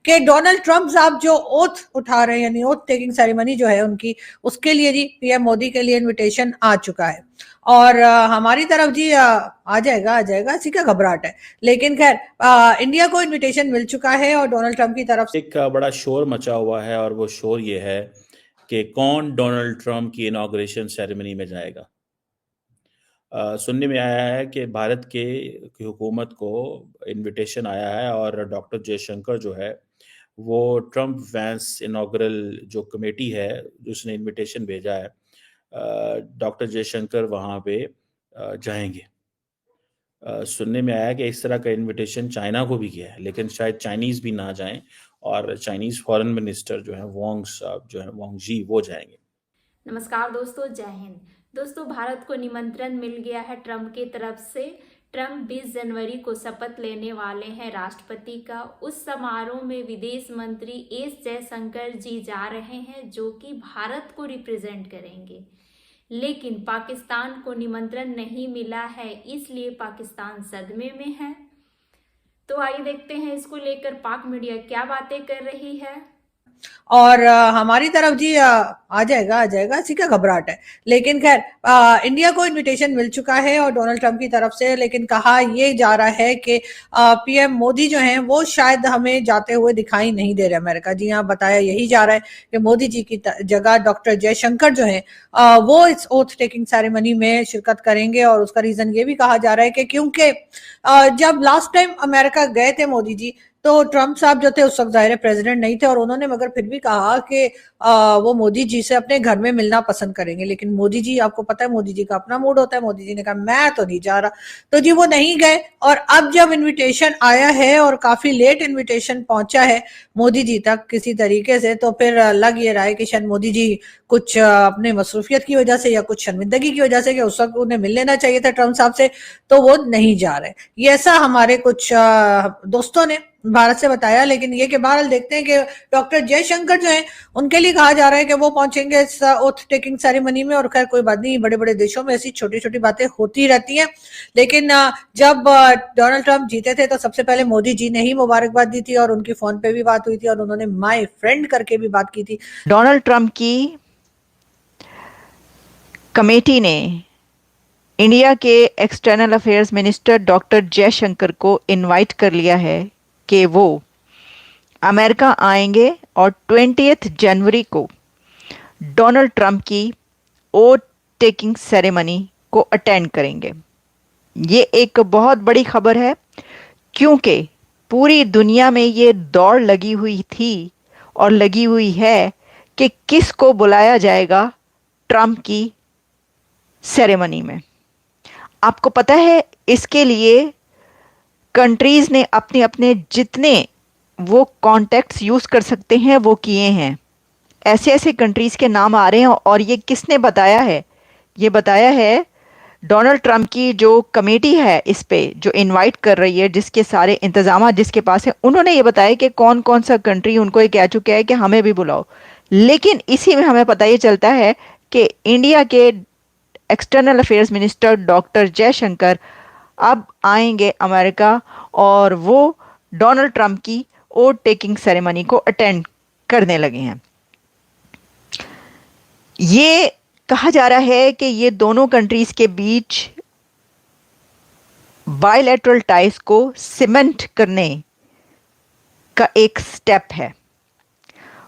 कि Donald Trump साहब जो ओथ उठा रहे हैं, यानी ओथ टेकिंग सेरेमनी जो है उनकी, उसके लिए जी पीएम मोदी के लिए इनविटेशन आ चुका है। और हमारी तरफ जी आ जाएगा, इसी का घबराहट है। लेकिन खैर इंडिया को इनविटेशन मिल चुका है और डोनाल्ड ट्रंप की तरफ एक बड़ा शोर मचा हुआ है, और वो शोर ये है कि कौन डोनाल्ड ट्रंप की इनॉग्रेशन सेरेमनी में जाएगा। सुनने में आया है कि भारत की हुकूमत को इनविटेशन आया है, और डॉक्टर जयशंकर जो है वो ट्रंप वैंस इनॉग्रल जो कमेटी है उसने इनविटेशन भेजा है, डॉक्टर जयशंकर वहाँ पे जाएंगे। सुनने में आया कि इस तरह का इनविटेशन चाइना को भी किया है, लेकिन शायद चाइनीज़ भी ना जाएं, और चाइनीज़ फॉरेन मिनिस्टर जो है वांग जी वो जाएंगे। नमस्कार दोस्तों, जय हिंद। दोस्तों, भारत को निमंत्रण मिल गया है ट्रंप की तरफ से। ट्रंप 20 जनवरी को शपथ लेने वाले हैं राष्ट्रपति का। उस समारोह में विदेश मंत्री एस जयशंकर जी जा रहे हैं, जो कि भारत को रिप्रेजेंट करेंगे। लेकिन पाकिस्तान को निमंत्रण नहीं मिला है, इसलिए पाकिस्तान सदमे में है। तो आइए देखते हैं इसको लेकर पाक मीडिया क्या बातें कर रही है। और हमारी तरफ जी आ जाएगा, इसी का घबराहट है। लेकिन खैर इंडिया को इनविटेशन मिल चुका है और डोनाल्ड ट्रंप की तरफ से, लेकिन कहा ये जा रहा है कि पीएम मोदी जो हैं वो शायद हमें जाते हुए दिखाई नहीं दे रहे अमेरिका। जी हाँ, बताया यही जा रहा है कि मोदी जी की जगह डॉक्टर जयशंकर जो है वो इस ओथ टेकिंग सेरेमनी में शिरकत करेंगे। और उसका रीजन ये भी कहा जा रहा है कि क्योंकि जब लास्ट टाइम अमेरिका गए थे मोदी जी, तो ट्रंप साहब जो थे उस वक्त जाहिर प्रेसिडेंट नहीं थे, और उन्होंने मगर फिर भी कहा कि वो मोदी जी से अपने घर में मिलना पसंद करेंगे। लेकिन मोदी जी, आपको पता है मोदी जी का अपना मूड होता है, मोदी जी ने कहा मैं तो नहीं जा रहा, तो जी वो नहीं गए। और अब जब इनविटेशन आया है और काफी लेट इनविटेशन पहुंचा है मोदी जी तक किसी तरीके से, तो फिर लग ये रहा है कि शायद मोदी जी कुछ अपने मसरूफियत की वजह से या कुछ शर्मिंदगी की वजह से, कि उस वक्त उन्हें मिल लेना चाहिए था ट्रंप साहब से, तो वो नहीं जा रहे। ये ऐसा हमारे कुछ दोस्तों ने भारत से बताया। लेकिन ये कि बहरहाल देखते हैं कि डॉक्टर जयशंकर जो है उनके लिए कहा जा रहा है कि वो पहुंचेंगे इस ओथ टेकिंग सेरेमनी में। और खैर कोई बात नहीं, बड़े बड़े देशों में ऐसी छोटी छोटी बातें होती रहती हैं। लेकिन जब डोनाल्ड ट्रंप जीते थे तो सबसे पहले मोदी जी ने ही मुबारकबाद दी थी, और उनकी फोन पे भी बात हुई थी, और उन्होंने माय फ्रेंड करके भी बात की थी। डोनाल्ड ट्रंप की कमेटी ने इंडिया के external affairs minister doctor Jaishankar को इनवाइट कर लिया है कि वो अमेरिका आएंगे और 20 जनवरी को डोनाल्ड ट्रंप की ओथ टेकिंग सेरेमनी को अटेंड करेंगे। ये एक बहुत बड़ी खबर है, क्योंकि पूरी दुनिया में ये दौड़ लगी हुई थी और लगी हुई है कि किसको बुलाया जाएगा ट्रंप की सेरेमनी में। आपको पता है, इसके लिए कंट्रीज़ ने अपने अपने जितने वो कॉन्टैक्ट्स यूज़ कर सकते हैं वो किए हैं। ऐसे ऐसे कंट्रीज़ के नाम आ रहे हैं, और ये किसने बताया है? ये बताया है डोनाल्ड ट्रंप की जो कमेटी है इस पे, जो इनवाइट कर रही है, जिसके सारे इंतजाम जिसके पास है, उन्होंने ये बताया कि कौन कौन सा कंट्री उनको ये कह चुका है कि हमें भी बुलाओ। लेकिन इसी में हमें पता ये चलता है कि इंडिया के external affairs minister doctor Jaishankar अब आएंगे अमेरिका, और वो डोनाल्ड ट्रंप की ओथ टेकिंग सेरेमनी को अटेंड करने लगे हैं। ये कहा जा रहा है कि ये दोनों कंट्रीज के बीच बायलैटरल टाइज को सीमेंट करने का एक स्टेप है।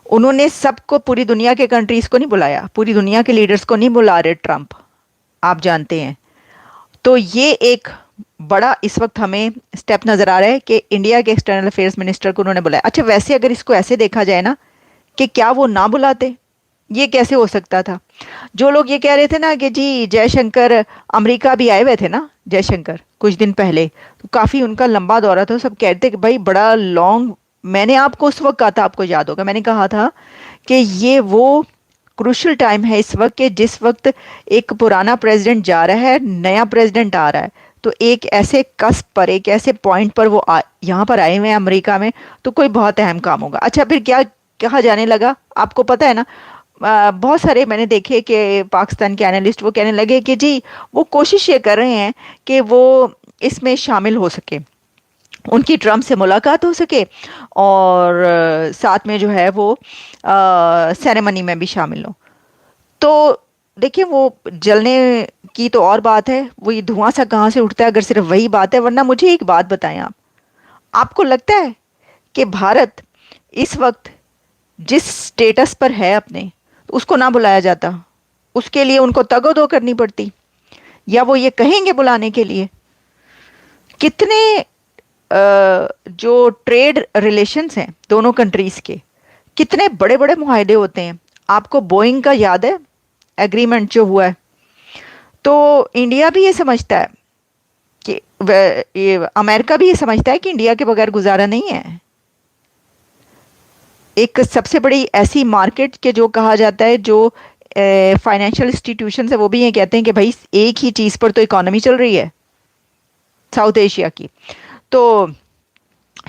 उन्होंने सबको, पूरी दुनिया के कंट्रीज को नहीं बुलाया, पूरी दुनिया के लीडर्स को नहीं बुला रहे ट्रंप, आप जानते हैं। तो ये एक बड़ा इस वक्त हमें स्टेप नजर आ रहा है कि इंडिया के एक्सटर्नल अफेयर्स मिनिस्टर को उन्होंने बुलाया। अच्छा, वैसे अगर इसको ऐसे देखा जाए ना कि क्या वो ना बुलाते, ये कैसे हो सकता था? जो लोग ये कह रहे थे ना कि जी जयशंकर अमेरिका भी आए हुए थे ना, जयशंकर कुछ दिन पहले, तो काफ़ी उनका लंबा दौरा था, सब कहते कि भाई बड़ा लॉन्ग। मैंने आपको उस वक्त कहा था, आपको याद होगा, मैंने कहा था कि ये वो क्रूशल टाइम है इस वक्त, कि जिस वक्त एक पुराना प्रेसिडेंट जा रहा है, नया प्रेसिडेंट आ रहा है, तो एक ऐसे कस्प पर, एक ऐसे पॉइंट पर वो यहाँ पर आए हुए हैं अमेरिका में, तो कोई बहुत अहम काम होगा। अच्छा, फिर क्या कहा जाने लगा, आपको पता है ना, बहुत सारे मैंने देखे कि पाकिस्तान के एनालिस्ट वो कहने लगे कि जी वो कोशिश ये कर रहे हैं कि वो इसमें शामिल हो सके, उनकी ट्रम्प से मुलाकात हो सके और साथ में जो है वो सेरेमनी में भी शामिल हो। तो देखिए, वो जलने की तो और बात है, वो ये धुआं सा कहाँ से उठता है अगर सिर्फ वही बात है। वरना मुझे एक बात बताएं आप, आपको लगता है कि भारत इस वक्त जिस स्टेटस पर है अपने, उसको ना बुलाया जाता? उसके लिए उनको तगोदो करनी पड़ती, या वो ये कहेंगे बुलाने के लिए? कितने जो ट्रेड रिलेशंस हैं दोनों कंट्रीज के, कितने बड़े बड़े मुआहदे होते हैं। आपको बोइंग का याद है एग्रीमेंट जो हुआ है? तो इंडिया भी ये समझता है कि ये अमेरिका भी ये समझता है कि इंडिया के बगैर गुजारा नहीं है। एक सबसे बड़ी ऐसी मार्केट के जो कहा जाता है, जो फाइनेंशियल इंस्टीट्यूशन है, वो भी ये कहते हैं कि भाई एक ही चीज़ पर तो इकोनॉमी चल रही है साउथ एशिया की। तो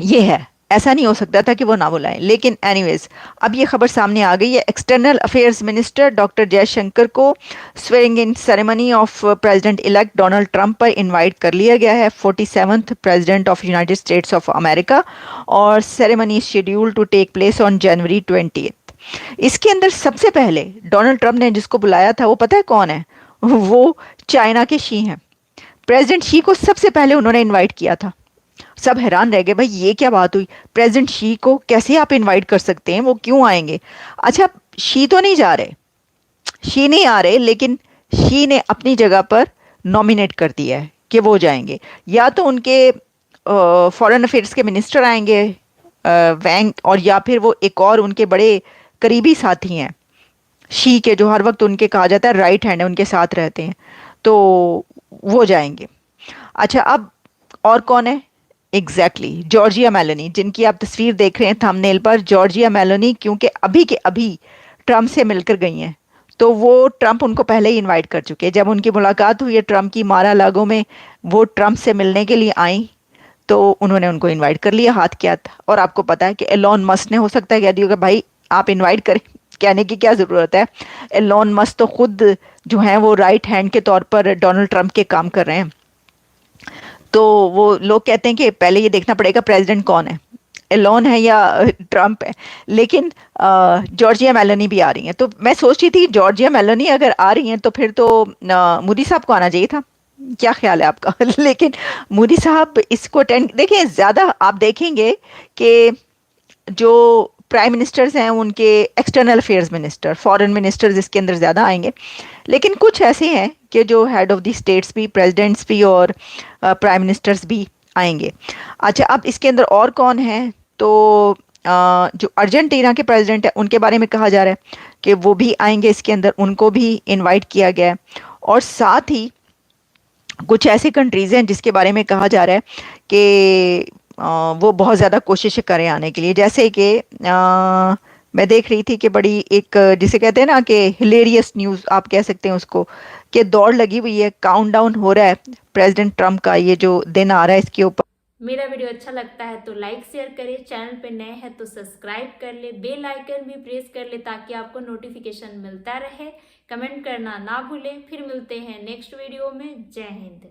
ये है, ऐसा नहीं हो सकता था कि वो ना बुलाएं। लेकिन एनीवेज, अब ये खबर सामने आ गई है। External affairs minister doctor Jaishankar को swearing in ceremony of president elect Donald Trump पर इनवाइट कर लिया गया है, 47th president of United States of America, और ceremony scheduled to take place on January 20। इसके अंदर सबसे पहले डोनाल्ड ट्रंप ने जिसको बुलाया था, वो पता है कौन है? वो चाइना के शी हैं। प्रेसिडेंट शी को सबसे पहले उन्होंने इनवाइट किया था। सब हैरान रह गए, भाई ये क्या बात हुई, प्रेसिडेंट शी को कैसे आप इनवाइट कर सकते हैं, वो क्यों आएंगे? अच्छा, शी तो नहीं जा रहे, शी नहीं आ रहे, लेकिन शी ने अपनी जगह पर नॉमिनेट कर दिया है कि वो जाएंगे। या तो उनके फॉरेन अफेयर्स के मिनिस्टर आएंगे वैंग, और या फिर वो एक और उनके बड़े करीबी साथी हैं शी के, जो हर वक्त उनके कहा जाता है राइट हैंड है, उनके साथ रहते हैं, तो वो जाएंगे। अच्छा, अब और कौन है? एग्जैक्टली जॉर्जिया मेलोनी, जिनकी आप तस्वीर देख रहे हैं थंबनेल पर। जॉर्जिया मेलोनी क्योंकि अभी के अभी ट्रंप से मिलकर गई हैं, तो वो ट्रंप उनको पहले ही इनवाइट कर चुके हैं। जब उनकी मुलाकात हुई है ट्रंप की मारा लागो में, वो ट्रंप से मिलने के लिए आई, तो उन्होंने उनको इनवाइट कर लिया हाथ के हाथ। और आपको पता है कि एलोन मस्क ने हो सकता है कह दिया कि भाई आप इनवाइट करें, कहने की क्या ज़रूरत है। एलोन मस्क तो खुद जो है वो राइट हैंड के तौर पर डोनाल्ड ट्रंप के काम कर रहे हैं। तो वो लोग कहते हैं कि पहले ये देखना पड़ेगा प्रेसिडेंट कौन है, एलोन है या ट्रंप है। लेकिन जॉर्जिया मेलोनी भी आ रही हैं, तो मैं सोच रही थी जॉर्जिया मेलोनी अगर आ रही हैं तो फिर तो मोदी साहब को आना चाहिए था। क्या ख्याल है आपका? लेकिन मोदी साहब इसको अटेंड, देखिए ज़्यादा आप देखेंगे कि जो प्राइम मिनिस्टर्स हैं उनके external affairs minister, foreign ministers इसके अंदर ज़्यादा आएंगे। लेकिन कुछ ऐसे हैं कि जो हेड ऑफ द स्टेट्स भी, प्रेसिडेंट्स भी और प्राइम मिनिस्टर्स भी आएंगे। अच्छा, अब इसके अंदर और कौन है? तो जो अर्जेंटीना के प्रेसिडेंट है उनके बारे में कहा जा रहा है कि वो भी आएंगे इसके अंदर, उनको भी इनवाइट किया गया है। और साथ ही कुछ ऐसी कंट्रीज़ हैं जिसके बारे में कहा जा रहा है कि वो बहुत ज़्यादा कोशिश करें आने के लिए। जैसे कि मैं देख रही थी कि बड़ी एक जिसे कहते हैं ना कि हिलेरियस न्यूज़ आप कह सकते हैं उसको, कि दौड़ लगी हुई है, काउंटडाउन हो रहा है प्रेसिडेंट ट्रंप का ये जो दिन आ रहा है इसके ऊपर। मेरा वीडियो अच्छा लगता है तो लाइक शेयर करें, चैनल पे नए हैं तो सब्सक्राइब कर ले, बेल आइकन भी प्रेस कर ले ताकि आपको नोटिफिकेशन मिलता रहे। कमेंट करना ना भूलें। फिर मिलते हैं नेक्स्ट वीडियो में। जय हिंद।